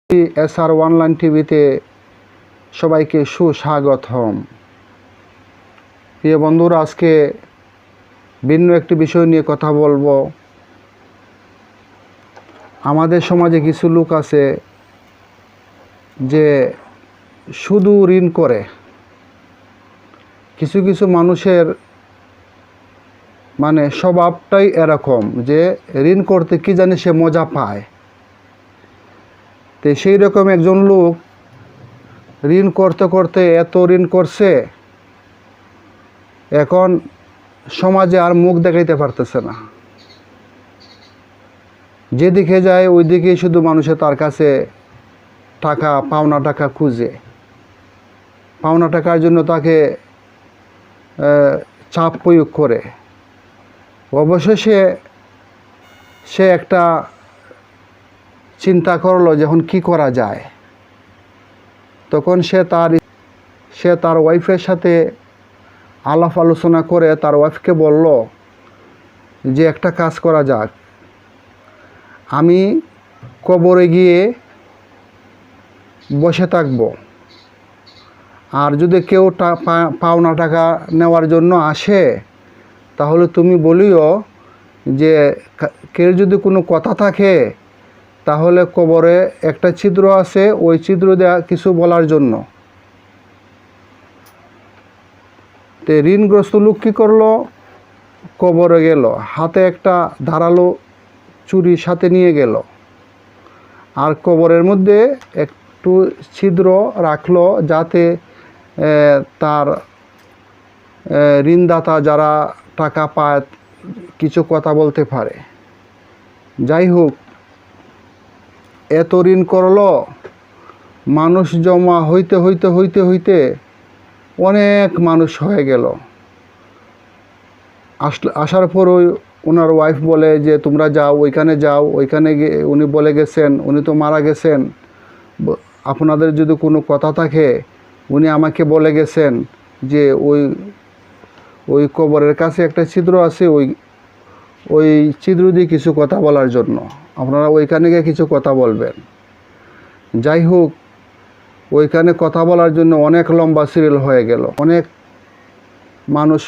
SR online টিভিতে সবাইকে সুস্বাগতম। প্রিয় বন্ধুরা, আজকে ভিন্ন একটি বিষয় নিয়ে কথা বলবো। আমাদের সমাজে কিছু লোক আছে যে শুধু ঋণ করে। কিছু কিছু মানুষের স্বভাবটাই এরকম যে ঋণ করতে কি জানি সে মজা পায়। তো সেই রকম একজন লোক ঋণ করতে করতে এত ঋণ করছে, এখন সমাজে আর মুখ দেখাইতে পারতেছে না। যেদিকে যায় ওই দিকেই শুধু মানুষে তার কাছে পাওনা টাকা খুঁজে। পাওনা টাকার জন্য তাকে চাপ প্রয়োগ করে। অবশেষে সে একটা চিন্তা করলো যখন কি করা যায়, তখন সে তার ওয়াইফের সাথে আলাপ আলোচনা করে তার ওয়াইফকে বলল যে একটা কাজ করা যাক, আমি কবরে গিয়ে বসে থাকব, আর যদি কেউ পাওনা টাকা নেওয়ার জন্য আসে তাহলে তুমি বলিও যে কেউ যদি কোনো কথা থাকে তাহলে কবরে একটা ছিদ্র আছে, ওই ছিদ্র দেওয়া কিছু বলার জন্য। তো ঋণগ্রস্ত লোক কী করলো, কবরে গেল, হাতে একটা ধারালো ছুরি সাথে নিয়ে গেল, আর কবরের মধ্যে একটু ছিদ্র রাখলো যাতে তার ঋণদাতা যারা টাকা পায় কিছু কথা বলতে পারে। যাই হোক, এত ঋণ করলো, মানুষ জমা হইতে হইতে হইতে হইতে অনেক মানুষ হয়ে গেল। আসার পর ওনার ওয়াইফ বলে যে তোমরা যাও, ওইখানে যাও। ওইখানে গিয়ে উনি বলে গেছেন, উনি তো মারা গেছেন, আপনাদের যদি কোনো কথা থাকে উনি আমাকে বলে গেছেন যে ওই কবরের কাছে একটা ছিদ্র আছে, ওই ছিদ্র দিয়ে কিছু কথা বলার জন্য আপনারা ওইখানে গিয়ে কিছু কথা বলবেন। যাই হোক, ওইখানে কথা বলার জন্য অনেক লম্বা সিরিয়াল হয়ে গেল, অনেক মানুষ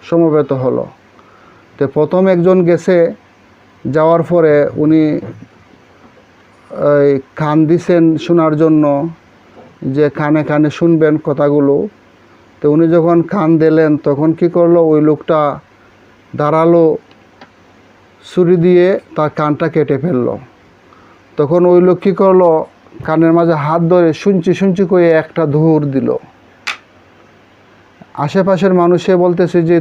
সমবেত হলো। তো প্রথম একজন গেছে, যাওয়ার পরে উনি কান দিছেন শোনার জন্য যে কানে কানে শুনবেন কথাগুলো। তো উনি যখন কান দিলেন তখন কি করলো, ওই লোকটা ধারালো ছুরি দিয়ে তার কানটা কেটে ফেললো। তখন ওই লোক কী করলো, কানের মাঝে হাত ধরে শুনছি শুনছি করে একটা ধুর দিল। আশেপাশের মানুষে বলতেছে যে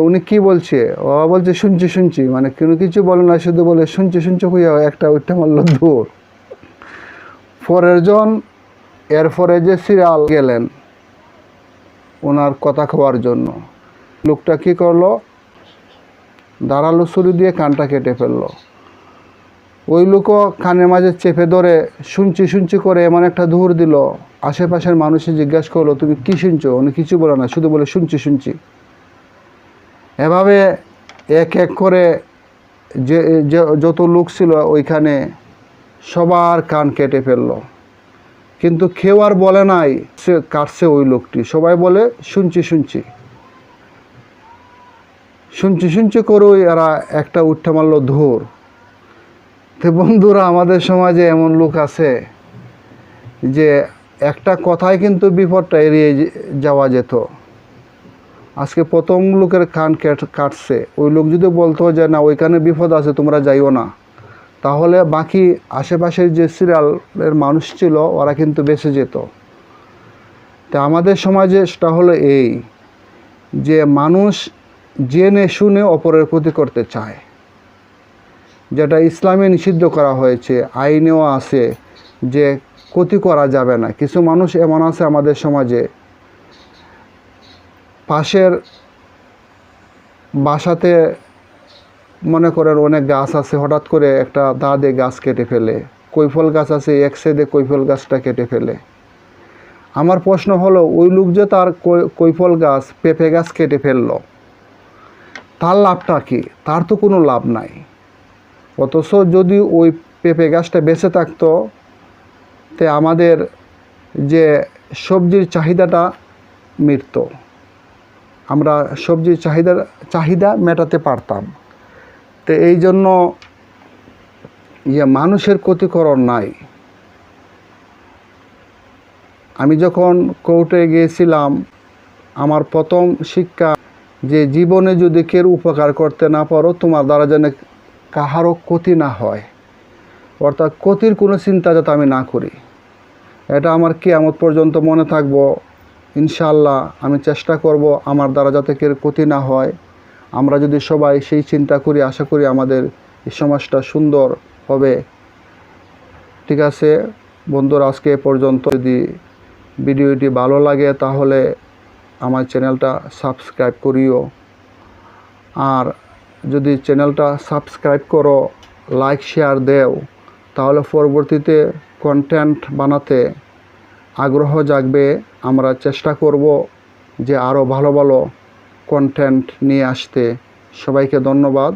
উনি কি বলছে, ও বলছে শুনছি শুনছি, কোনো কিছু বলে না, শুধু বলে শুনছি শুনছি হইয়া একটা ওইটা মারল ধুর। এরপরে যে সিরিয়াল গেলেন ওনার কথা খাওয়ার জন্য, লোকটা কি করলো, ধারালো ছুরি দিয়ে কানটা কেটে ফেললো। ওই লোকও কানের মাঝে চেপে ধরে শুনছি শুনছি করে এমন একটা ধুর দিল। আশেপাশের মানুষে জিজ্ঞাসা করলো তুমি কি শুনছো, উনি কিছু বলে না, শুধু বলে শুনছি শুনছি। এভাবে এক এক করে যে যত লোক ছিল ওইখানে সবার কান কেটে ফেললো, কিন্তু কেউ আর বলে নাই সে কাটছে ওই লোকটি। সবাই বলে শুনছি শুনছি শুনছি শুনছি করে এরা একটা উঠে মারলো ধুর। তো বন্ধুরা, আমাদের সমাজে এমন লোক আছে যে একটা কথায় কিন্তু বিপদটা এড়িয়ে যাওয়া যেত। আজকে প্রথম লোকের কান কাটছে, ওই লোক যদি বলতো যে না ওইখানে বিপদ আছে তোমরা যাইও না, তাহলে বাকি আশেপাশের যে সিরিয়ালের মানুষ ছিল ওরা কিন্তু বেঁচে যেত। তা আমাদের সমাজে সেটা হলো এই যে মানুষ জেনে শুনে অপরের ক্ষতি করতে চায়, যেটা ইসলামে নিষিদ্ধ করা হয়েছে, আইনেও আছে যে ক্ষতি করা যাবে না। কিছু মানুষ এমন আছে আমাদের সমাজে, পাশের বাসাতে মনে করেন অনেক গাছ আছে, হঠাৎ করে একটা দা দিয়ে গাছ কেটে ফেলে। কৈফল গাছ আছে, এক সাইডে কৈফল গাছটা কেটে ফেলে। আমার প্রশ্ন হলো, ওই লোক যে তার কৈফল গাছ পেঁপে গাছ কেটে ফেললো, তার লাভটা কি? তার তো কোনো লাভ নাই। অথচ যদি ওই পেঁপে গাছটা বেঁচে থাকতো তে আমাদের যে সবজির চাহিদাটা মিটত, আমরা সবজির চাহিদা মেটাতে পারতাম। তো এই জন্য মানুষের ক্ষতিকরণ নাই। আমি যখন কোর্টে গিয়েছিলাম, আমার প্রথম শিক্ষা যে জীবনে যদি কেউ উপকার করতে না পারো, তোমার দ্বারা যেন কাহারও ক্ষতি না হয়, অর্থাৎ ক্ষতির কোনো চিন্তা যাতে আমি না করি। এটা আমার কিয়ামত পর্যন্ত মনে থাকবো। ইনশাআল্লাহ আমি চেষ্টা করব আমার দ্বারা যাতে কেউ ক্ষতি না হয়। আমরা যদি সবাই সেই চিন্তা করি, আশা করি আমাদের এই সমাজটা সুন্দর হবে। ঠিক আছে বন্ধুরা, আজকে এ পর্যন্ত। যদি ভিডিওটি ভালো লাগে তাহলে আমার চ্যানেলটা সাবস্ক্রাইব করিও। আর যদি চ্যানেলটা সাবস্ক্রাইব করো, লাইক শেয়ার দেও, তাহলে পরবর্তীতে কন্টেন্ট বানাতে আগ্রহ জাগবে। আমরা চেষ্টা করব যে আরও ভালো ভালো কন্টেন্ট নিয়ে আসতে। সবাইকে ধন্যবাদ।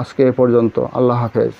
আজকে এ পর্যন্ত। আল্লাহ হাফেজ।